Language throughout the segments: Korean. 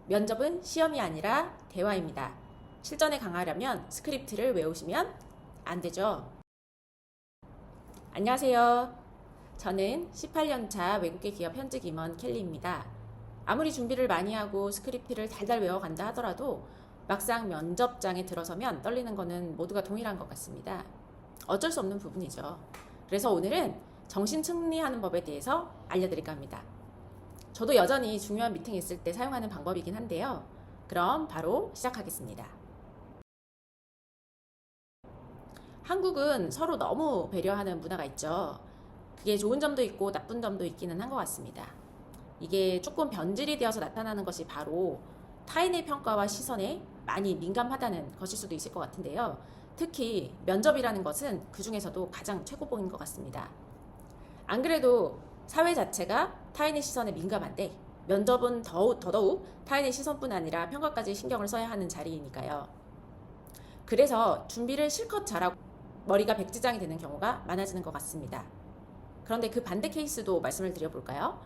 면접은 시험이 아니라 대화입니다. 실전에 강하려면 스크립트를 외우시면 안 되죠. 안녕하세요. 저는 18년차 외국계 기업 현직 임원 켈리입니다. 아무리 준비를 많이 하고 스크립트를 달달 외워간다 하더라도 막상 면접장에 들어서면 떨리는 거는 모두가 동일한 것 같습니다. 어쩔 수 없는 부분이죠. 그래서 오늘은 정신 승리하는 법에 대해서 알려드릴까 합니다. 저도 여전히 중요한 미팅 있을 때 사용하는 방법이긴 한데요. 그럼 바로 시작하겠습니다. 한국은 서로 너무 배려하는 문화가 있죠. 그게 좋은 점도 있고 나쁜 점도 있기는 한 것 같습니다. 이게 조금 변질이 되어서 나타나는 것이 바로 타인의 평가와 시선에 많이 민감하다는 것일 수도 있을 것 같은데요. 특히 면접이라는 것은 그 중에서도 가장 최고봉인 것 같습니다. 안 그래도 사회 자체가 타인의 시선에 민감한데 면접은 더더욱 타인의 시선뿐 아니라 평가까지 신경을 써야 하는 자리이니까요. 그래서 준비를 실컷 잘하고 머리가 백지장이 되는 경우가 많아지는 것 같습니다. 그런데 그 반대 케이스도 말씀을 드려볼까요?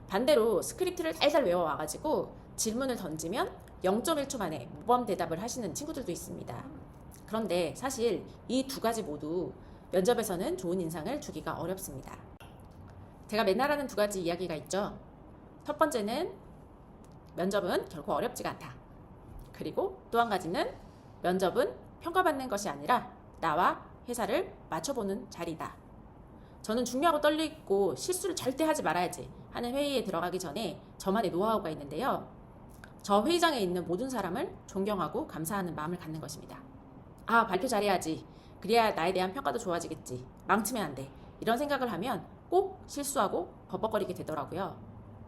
반대로 스크립트를 달달 외워와가지고 질문을 던지면 0.1초 만에 모범 대답을 하시는 친구들도 있습니다. 그런데 사실 이 두 가지 모두 면접에서는 좋은 인상을 주기가 어렵습니다. 제가 맨날 하는 두 가지 이야기가 있죠. 첫 번째는 면접은 결코 어렵지가 않다. 그리고 또 한 가지는 면접은 평가받는 것이 아니라 나와 회사를 맞춰보는 자리다. 저는 중요하고 떨리고 실수를 절대 하지 말아야지 하는 회의에 들어가기 전에 저만의 노하우가 있는데요. 저 회의장에 있는 모든 사람을 존경하고 감사하는 마음을 갖는 것입니다. 아, 발표 잘해야지. 그래야 나에 대한 평가도 좋아지겠지. 망치면 안 돼. 이런 생각을 하면 꼭 실수하고 버벅거리게 되더라고요.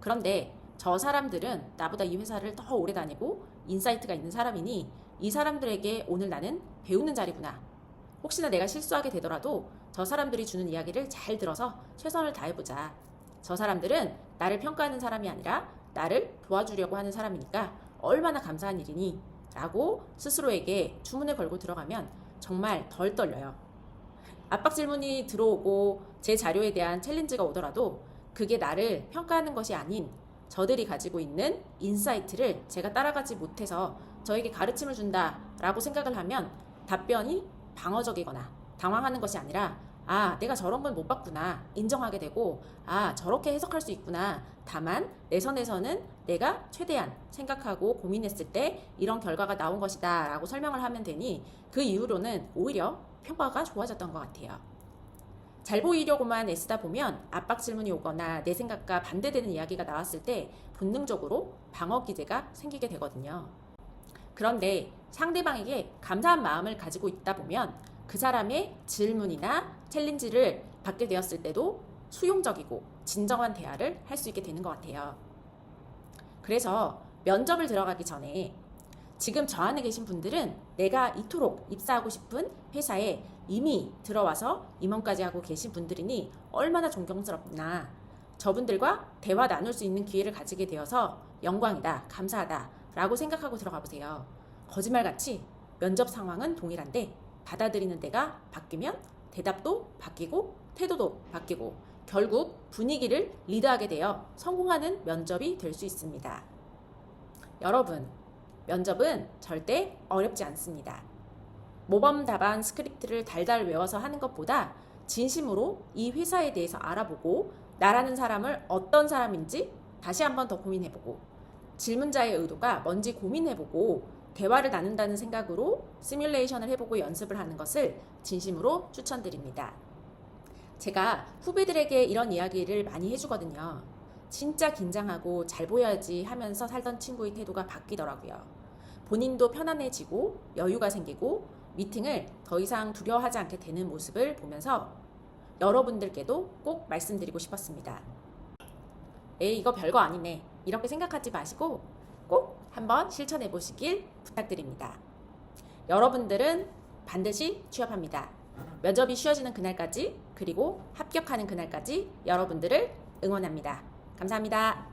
그런데 저 사람들은 나보다 이 회사를 더 오래 다니고 인사이트가 있는 사람이니 이 사람들에게 오늘 나는 배우는 자리구나. 혹시나 내가 실수하게 되더라도 저 사람들이 주는 이야기를 잘 들어서 최선을 다해보자. 저 사람들은 나를 평가하는 사람이 아니라 나를 도와주려고 하는 사람이니까 얼마나 감사한 일이니? 라고 스스로에게 주문을 걸고 들어가면 정말 덜 떨려요. 압박 질문이 들어오고 제 자료에 대한 챌린지가 오더라도 그게 나를 평가하는 것이 아닌 저들이 가지고 있는 인사이트를 제가 따라가지 못해서 저에게 가르침을 준다라고 생각을 하면 답변이 방어적이거나 당황하는 것이 아니라 아, 내가 저런 건 못 봤구나 인정하게 되고 아, 저렇게 해석할 수 있구나. 다만 내 선에서는 내가 최대한 생각하고 고민했을 때 이런 결과가 나온 것이다 라고 설명을 하면 되니 그 이후로는 오히려 평가가 좋아졌던 것 같아요. 잘 보이려고만 애쓰다 보면 압박 질문이 오거나 내 생각과 반대되는 이야기가 나왔을 때 본능적으로 방어 기제가 생기게 되거든요. 그런데 상대방에게 감사한 마음을 가지고 있다 보면 그 사람의 질문이나 챌린지를 받게 되었을 때도 수용적이고 진정한 대화를 할 수 있게 되는 것 같아요. 그래서 면접을 들어가기 전에 지금 저 안에 계신 분들은 내가 이토록 입사하고 싶은 회사에 이미 들어와서 임원까지 하고 계신 분들이니 얼마나 존경스럽나. 저분들과 대화 나눌 수 있는 기회를 가지게 되어서 영광이다, 감사하다 라고 생각하고 들어가 보세요. 거짓말같이 면접 상황은 동일한데 받아들이는 데가 바뀌면 대답도 바뀌고 태도도 바뀌고 결국 분위기를 리드하게 되어 성공하는 면접이 될 수 있습니다. 여러분, 면접은 절대 어렵지 않습니다. 모범 답안 스크립트를 달달 외워서 하는 것보다 진심으로 이 회사에 대해서 알아보고 나라는 사람을 어떤 사람인지 다시 한번 더 고민해보고 질문자의 의도가 뭔지 고민해보고 대화를 나눈다는 생각으로 시뮬레이션을 해보고 연습을 하는 것을 진심으로 추천드립니다. 제가 후배들에게 이런 이야기를 많이 해주거든요. 진짜 긴장하고 잘 보여야지 하면서 살던 친구의 태도가 바뀌더라고요. 본인도 편안해지고 여유가 생기고 미팅을 더 이상 두려워하지 않게 되는 모습을 보면서 여러분들께도 꼭 말씀드리고 싶었습니다. 에이, 이거 별거 아니네. 이렇게 생각하지 마시고 꼭 한번 실천해 보시길 부탁드립니다. 여러분들은 반드시 취업합니다. 면접이 쉬워지는 그날까지 그리고 합격하는 그날까지 여러분들을 응원합니다. 감사합니다.